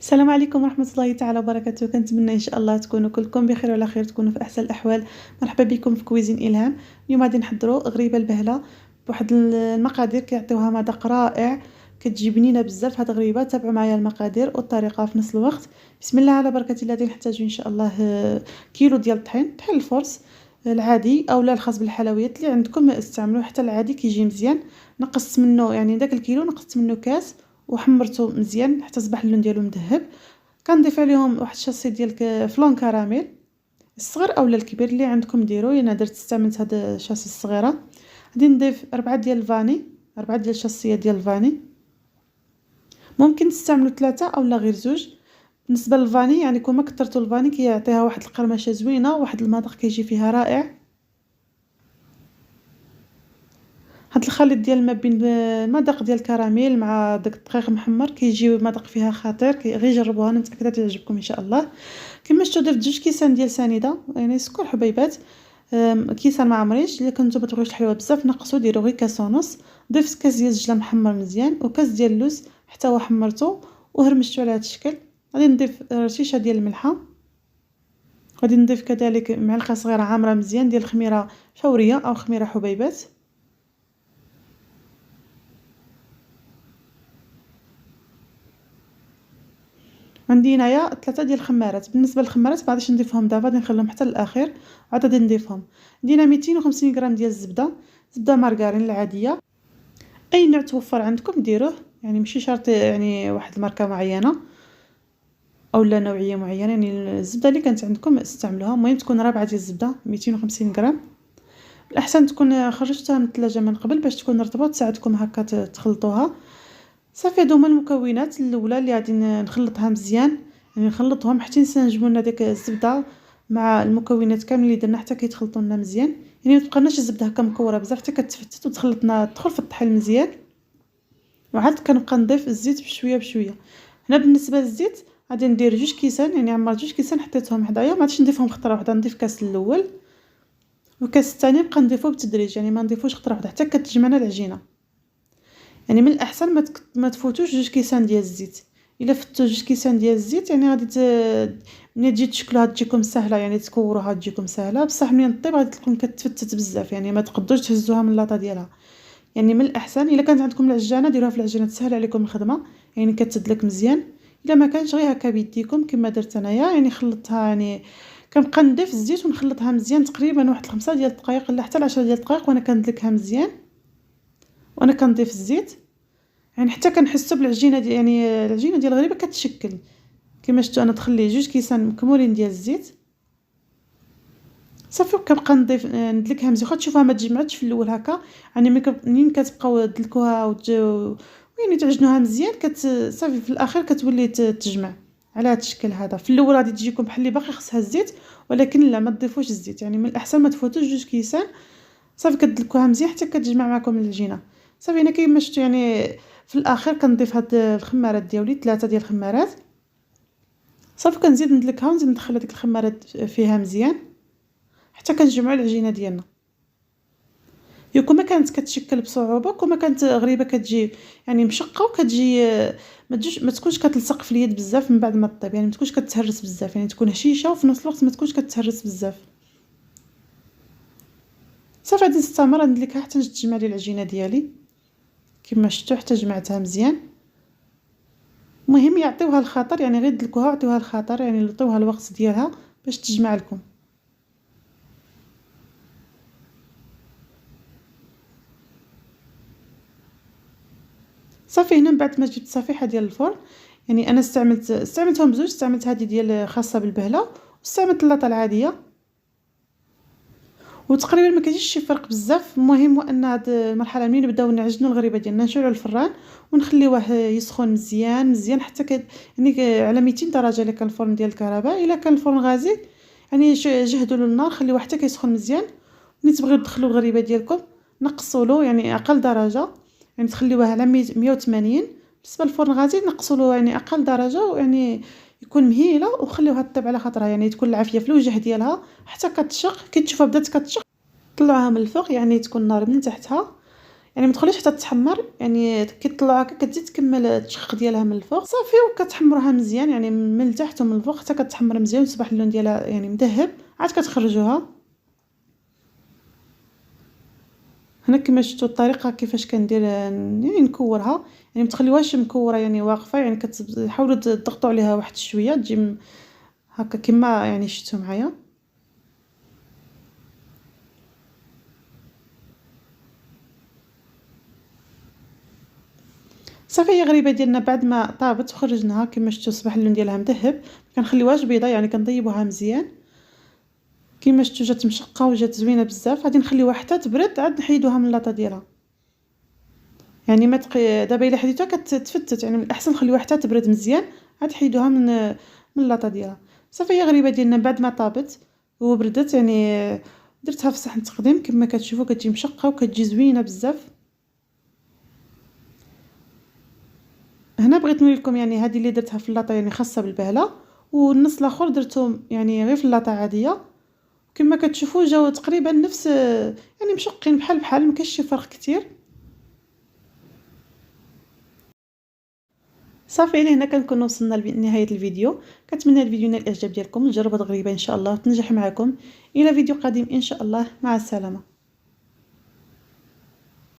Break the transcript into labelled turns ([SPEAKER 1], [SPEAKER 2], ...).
[SPEAKER 1] السلام عليكم ورحمة الله تعالى وبركاته. كنتمنى إن شاء الله تكونوا كلكم بخير وعلى خير، تكونوا في أحسن الأحوال. مرحبا بكم في كويزين إلهام. اليوم غادي نحضروا غريبة البهلة بواحد المقادير كيعطيوها مذاق رائع، كتجي بنينة بزاف. هاد غريبة، تابعوا معايا المقادير والطريقة في نفس الوقت. بسم الله على بركة الله. غادي نحتاجو إن شاء الله كيلو ديال الطحين، طحين الفرص العادي أو لا الخاص بالحلويات اللي عندكم استعملوه، حتى العادي كيجي مزيان. نقصت منه يعني داك الكيلو نقصت منه كاس وحمرته مزيان حتى صباح اللون ديالو مذهب. كنضيف عليهم واحد الشاصي ديال فلون كراميل الصغير اولا الكبير اللي عندكم ديروا. انا درت استعملت هاد الشاصي الصغيره. غادي نضيف 4 ديال الفاني، 4 ديال الشاصيه ديال الفاني. ممكن تستعملوا 3 اولا غير 2. بالنسبه للفاني يعني كون ما كثرتوا الفاني كيعطيها واحد القرمشه زوينه، واحد المذاق كيجي فيها رائع. هاد الخليط ديال ما بين المذاق ديال الكراميل مع داك الدقيق محمر كيجي مذاق فيها خطير. غير جربوها، انا متاكده تعجبكم ان شاء الله. كما شفتوا درت 2 كيسان ديال سنيده، يعني سكر حبيبات. كيسان ما عمريش. الا كنتو بتبغيوش الحلوه بزاف نقصوا ديروا غير كاس ونص. ضفت كاس ديال الجلا محمر مزيان وكاس ديال اللوز حتى هو حمرته وهرمشته على هذا الشكل. غادي نضيف رشيشه ديال الملحه. غادي نضيف كذلك معلقه صغيره عامره مزيان ديال الخميره فوريه او خميره حبيبات. عندي هنايا 3 ديال الخمارات. بالنسبه للخمارات ما غاديش نضيفهم دابا، غادي نخليهم حتى للاخر عاد غادي نضيفهم. دينا 250 غرام ديال الزبده، زبده مارغرين العاديه، اي نوع توفر عندكم ديروه، يعني ماشي شرط يعني واحد الماركه معينه اولا نوعيه معينه، يعني الزبده اللي كانت عندكم استعملوها. المهم تكون رابعه ديال الزبده 250 غرام. الاحسن تكون خرجتها من الثلاجه من قبل باش تكون رطبه تساعدكم هكا تخلطوها. صافي هادو هما المكونات الاولى اللي غادي نخلطها مزيان، يعني نخلطهم حتى نسنجموا لنا ديك الزبده مع المكونات كامل اللي درنا حتى كيتخلطوا لنا مزيان. يعني ما تبقاناش الزبده هكا مكوره بزاف حتى كتفتت وتخلطنا تدخل في الطحين مزيان. وعاد كنبقى نضيف الزيت بشويه بشويه. هنا بالنسبه للزيت غادي ندير 2 كيسان، يعني عمرت 2 كيسان حطيتهم حدايا. ما غاديش نضيفهم خطره واحده، نضيف كاس الاول والكاس الثاني نبقى نضيفو بالتدريج، يعني ما نضيفوش خطره واحده حتى كتجمعنا العجينه. يعني من الاحسن ما تفوتوش 2 كيسان ديال الزيت. الا فتوا 2 كيسان ديال الزيت يعني غادي ملي تجي تشكلوها تجيكم سهله، يعني تكوروها تجيكم سهله. بصح ملي طيب غادي تكون كتفتت بزاف، يعني ما تقدروش تهزوها من لاطه ديالها. يعني من الاحسن الا كانت عندكم العجانه ديروها في العجانه تسهل عليكم الخدمه، يعني كتدلك مزيان. الا ما كانش غير هكا بيديكم كما درت انايا، يعني خلطتها. يعني كنبقى نضيف الزيت ونخلطها مزيان تقريبا واحد 5 ديال الدقائق الا حتى 10 ديال الدقائق، وانا كندلكها مزيان وانا كنضيف الزيت، يعني حتى كنحسوا بالعجينه دي، يعني العجينه ديال الغريبه كتشكل. كما شفتوا انا تخلي 2 كيسان مكمولين ديال الزيت. صافي كنبقى نضيف ندلكها مزيان. واخا تشوفوها ما تجمعتش في الاول هكا، يعني منين كتبقاو تدلكوها يعني تعجنوها مزيان صافي في الاخر كتولي تجمع على هذا الشكل هذا. في الاول غادي تجيكم بحال اللي باقي خصها الزيت، ولكن لا، ما تضيفوش الزيت. يعني من الاحسن ما تفوتوش 2 كيسان. صافي كتدلكوها مزيان حتى كتجمع معكم العجينه. صافي انا كيما شفتوا يعني في الاخر كنضيف هاد الخمارات ديالي 3 ديال الخمارات. صافي كنزيد ندلكها ونزيد ندخل هذيك الخمارات فيها مزيان حتى كنجمعوا العجينه ديالنا. كون ما كانت كتشكل بصعوبه، كون ما كانت غريبه كتجي يعني مشقه وكتجي ما تكونش كتلصق في اليد بزاف من بعد ما طيب، يعني ما تكونش كتهرس بزاف، يعني تكون هشيشه وفي نفس الوقت ما تكونش كتهرس بزاف. صافي غادي نستمر ندلكها حتى تجمع لي العجينه ديالي كما شفتوا حتى جمعتها مزيان. المهم يعطيوها الخطر، يعني غير دلكوها وعطيوها الخطر، يعني عطيوها الوقت ديالها باش تجمع لكم. صافي هنا من بعد ما جبت صفيحه ديال الفرن، يعني انا استعملتهم بزوج. استعملت هذه ديال خاصه بالبهله واستعملت اللاطه العاديه، وتقريبا ما كاينش شي فرق بزاف. المهم هو ان هاد المرحله ملي نبداو نعجنوا الغريبه ديالنا نشعلوا الفران ونخليوه يسخن مزيان مزيان حتى يعني على 200 درجه. الا كان الفرن ديال الكهرباء، الا كان الفرن غازي يعني جهدوا له النار خليوه حتى كيسخن مزيان. ملي تبغيو تدخلوا الغريبه ديالكم نقصوا له يعني اقل درجه، يعني تخليوه على 180. بالنسبه للفرن غازي نقصوا له يعني اقل درجه، ويعني يكون مهيله وخليوها طيب على خاطرها، يعني تكون العافيه في الوجه ديالها حتى كتشق. كي تشوفها بدات كتشق طلعوها من الفوق، يعني تكون النار من تحتها. يعني ما تخليش حتى تحمر، يعني كي تطلعها هكا كتزيد تكمل التشخيق ديالها من الفوق صافي، وكتحمروها مزيان يعني من التحت ومن الفوق حتى كتحمر مزيان وتصبح اللون ديالها يعني مذهب، عاد كتخرجوها. هنا كما شفتوا الطريقه كيفاش كندير يعني نكورها، يعني ما تخليوهاش مكوره يعني واقفه، يعني حاولوا تضغطوا عليها واحد شويه تجي هكا كما يعني شفتوا معايا. صافي هي غريبه ديالنا بعد ما طابت وخرجناها كما شفتوا صباح اللون ديالها مذهب، ما كنخليوهاش بيضه يعني كنطيبوها مزيان كما شفتوا جات مشقه وجات زوينه بزاف. غادي نخليوها حتى تبرد عاد نحيدوها من لاطه ديالها، يعني ما دابا الا حديتوها كتفتت، يعني من الاحسن نخليوها حتى تبرد مزيان عاد حيدوها من لاطه ديالها. صافي هي غريبه ديالنا بعد ما طابت وبردت يعني درتها في صحن التقديم كما كتشوفوا كتجي مشقه وكتجي زوينه بزاف. هنا بغيت نوري لكم يعني هذه اللي درتها في اللاطه يعني خاصه بالبهله، والنص الاخر درته يعني غير في اللاطه عاديه، كما كتشوفوا جاو تقريبا نفس يعني مشقين بحال بحال، ما كاينش شي فرق كتير. صافي لهنا كنكون وصلنا لنهايه الفيديو، كنتمنى الفيديو ينال الاعجاب ديالكم، نجربوا هاد الغريبه ان شاء الله وتنجح معكم. الى فيديو قادم ان شاء الله، مع السلامه.